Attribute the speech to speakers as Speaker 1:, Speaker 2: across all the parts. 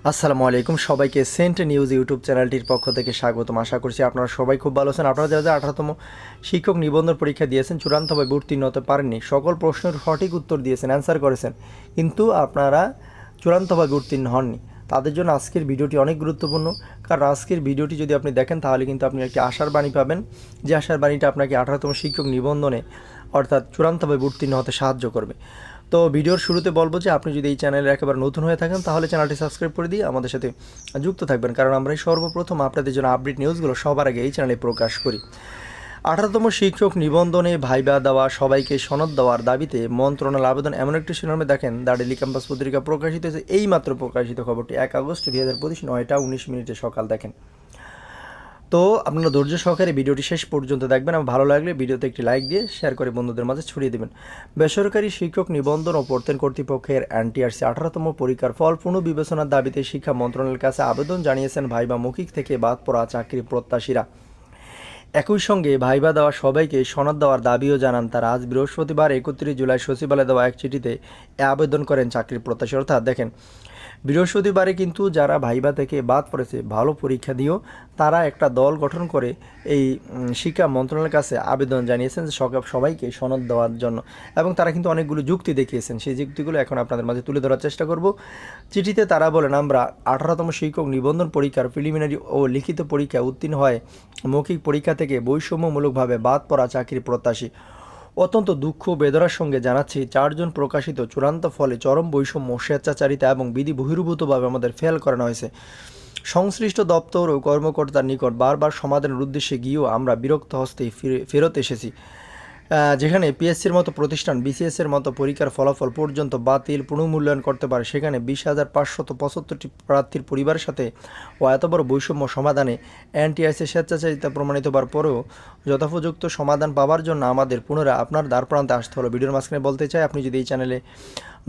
Speaker 1: আসসালামু আলাইকুম সবাইকে সেন্ট নিউজ ইউটিউব চ্যানেলটির পক্ষ থেকে স্বাগতম। আশা করছি আপনারা সবাই খুব ভালো আছেন। আপনারা যারা 18তম শিক্ষক নিবন্ধন পরীক্ষা দিয়েছেন, চূড়ান্তভাবে উত্তীর্ণ হতে পারেননি, সকল প্রশ্নের সঠিক উত্তর দিয়েছেন, অ্যান্সার করেছেন, কিন্তু আপনারা চূড়ান্তভাবে উত্তীর্ণ হননি, তাদের জন্য আজকের ভিডিওটি অনেক গুরুত্বপূর্ণ। কারণ আজকের ভিডিওটি যদি আপনি দেখেন তাহলে কিন্তু আপনি একটি আশার বাণী পাবেন, যে আশার বাণীটা আপনাকে 18তম শিক্ষক নিবন্ধনে অর্থাৎ চূড়ান্তভাবে উত্তীর্ণ হতে সাহায্য করবে। তো ভিডিওর শুরুতে বলবো যে আপনি যদি এই চ্যানেলে একেবারে নতুন হয়ে থাকেন তাহলে চ্যানেলটি সাবস্ক্রাইব করে দিয়ে আমাদের সাথে যুক্ত থাকবেন, কারণ আমরাই সর্বপ্রথম আপনাদের জন্য আপডেট নিউজগুলো সবার আগে এই চ্যানেলে প্রকাশ করি। 18তম শিক্ষক নিবন্ধনে ভাইবা দেওয়া, সবাইকে সনদ দেওয়ার দাবিতে মন্ত্রণালয় আবেদন, এমন একটি শিরোনামে দেখেন দ্য ডেইলি ক্যাম্পাস পত্রিকা প্রকাশিত হয়েছে। এইমাত্র প্রকাশিত খবরটি 1 আগস্ট 2025 9টা 19 সকাল। দেখেন, তো আপনারা ধৈর্য সহকারে ভিডিওটি শেষ পর্যন্ত দেখবেন এবং ভালো লাগলে ভিডিওতে একটি লাইক দিয়ে শেয়ার করে বন্ধুদের মাঝে ছড়িয়ে দেবেন। বেসরকারি শিক্ষক নিবন্ধন ও প্রত্যয়ন কর্তৃপক্ষের এনটিআরসি 18তম পরীক্ষার ফল পুনর্বিবেচনার দাবিতে শিক্ষা মন্ত্রণালয়ের কাছে আবেদন জানিয়েছেন ভাইবা মৌখিক থেকে বাদ পড়া চাকরি প্রত্যাশীরা। একই সঙ্গে ভাইবা দেওয়া সবাইকে সনদ দেওয়ার দাবিও জানান তারা। আজ বৃহস্পতিবার 31 জুলাই সচিবালয়ে দেওয়া এক চিঠিতে আবেদন করেন চাকরির প্রত্যাশী। অর্থাৎ দেখেন, বৃহস্পতিবারে কিন্তু যারা ভাইবা থেকে বাদ পড়েছে, ভালো পরীক্ষা দিয়েও তারা একটা দল গঠন করে এই শিক্ষা মন্ত্রণালয়ের কাছে আবেদন জানিয়েছেন যে সবাইকে সনদ দেওয়ার জন্য, এবং তারা কিন্তু অনেকগুলো যুক্তি দেখিয়েছেন। সেই যুক্তিগুলো এখন আপনাদের মাঝে তুলে ধরার চেষ্টা করব। চিঠিতে তারা বলেন, আমরা 18তম শিক্ষক নিবন্ধন পরীক্ষার প্রিলিমিনারি ও লিখিত পরীক্ষা উত্তীর্ণ হয় মৌখিক পরীক্ষা থেকে বৈষম্যমূলকভাবে বাদ পড়া চাকরি প্রত্যাশী অত্যন্ত দুঃখ বেদনার সঙ্গে জানাচ্ছি, 4 জন প্রকাশিত চূড়ান্ত ফলে চরম বৈষম্য, স্বেচ্ছাচারিতা এবং বিধি বহির্ভূতভাবে আমাদের ফেল করানো হয়েছে। সংশ্লিষ্ট দপ্তর ও কর্মকর্তার নিকট বারবার সমাধানের উদ্দেশ্যে গিয়েও আমরা বিরক্ত হস্তেই ফেরত এসেছি। যেখানে পিএসসির মতো প্রতিষ্ঠান বিসিএসের মতো পরীক্ষার ফলাফল পর্যন্ত বাতিল পুনর্মূল্যায়ন করতে পারে, সেখানে 20,575টি প্রার্থীর পরিবারের সাথে ও এত বড় বৈষম্য সমাধানে এনটিআরসি স্বেচ্ছাচারিতা প্রমাণিত হওয়ার পরেও যথোপযুক্ত সমাধান পাওয়ার জন্য আমাদের পুনরায় আপনার দ্বারপ্রান্তে আসতে হলো। ভিডিওর মাঝখানে বলতে চাই, আপনি যদি এই চ্যানেলে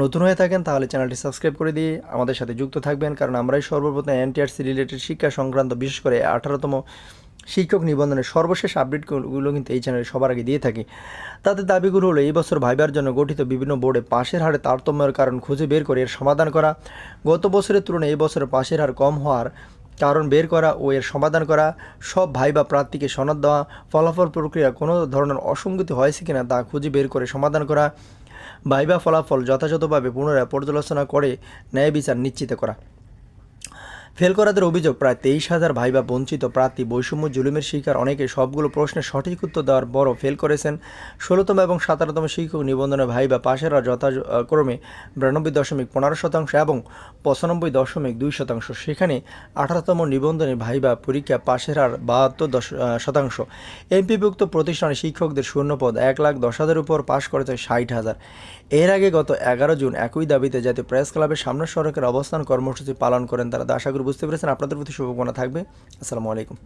Speaker 1: নতুন হয়ে থাকেন তাহলে চ্যানেলটি সাবস্ক্রাইব করে দিয়ে আমাদের সাথে যুক্ত থাকবেন, কারণ আমরাই সর্বপ্রথম এনটিআরসি রিলেটেড শিক্ষা সংক্রান্ত, বিশেষ করে 18তম শিক্ষক নিবন্ধনের সর্বশেষ আপডেটগুলো কিন্তু এই চ্যানেলে সবার আগে দিয়ে থাকি। তাদের দাবিগুলো হলো, এই বছর ভাইবার জন্য গঠিত বিভিন্ন বোর্ডে পাশের হারে তারতম্যের কারণ খুঁজে বের করে এর সমাধান করা, গত বছরের তুলনায় এই বছরে পাশের হার কম হওয়ার কারণ বের করা ও এর সমাধান করা, সব ভাইবা প্রার্থীকে সনদ দেওয়া, ফলাফল প্রক্রিয়া কোনো ধরনের অসঙ্গতি হয়েছে কিনা তা খুঁজে বের করে সমাধান করা, ভাইবা ফলাফল যথাযথভাবে পুনরায় পর্যালোচনা করে ন্যায় বিচার নিশ্চিত করা। ফেল করাদের অভিযোগ, প্রায় 23,000 ভাইবা বঞ্চিত প্রার্থী বৈষম্য জুলুমের শিকার অনেকে সবগুলো প্রশ্নের সঠিক উত্তর দেওয়ার বড় ফেল করেছেন। 16তম এবং 17তম শিক্ষক নিবন্ধনে ভাইবা পাশেরা যথাক্রমে 92.15% এবং 95.2%। সেখানে 18তম নিবন্ধনে ভাইবা পরীক্ষা পাশের হার 72%। এমপিভুক্ত প্রতিষ্ঠানে শিক্ষকদের শূন্যপদ 1,10,000 উপর, পাশ করেছে 60,000। এর আগে গত 11 জুন একই দাবিতে জাতীয় প্রেস ক্লাবের সামনের সড়কের অবস্থান কর্মসূচি পালন করেন তারা। আশা করি বুঝতে পেরেছেন। আপনাদের প্রতি শুভকামনা থাকবে। আসসালামু আলাইকুম।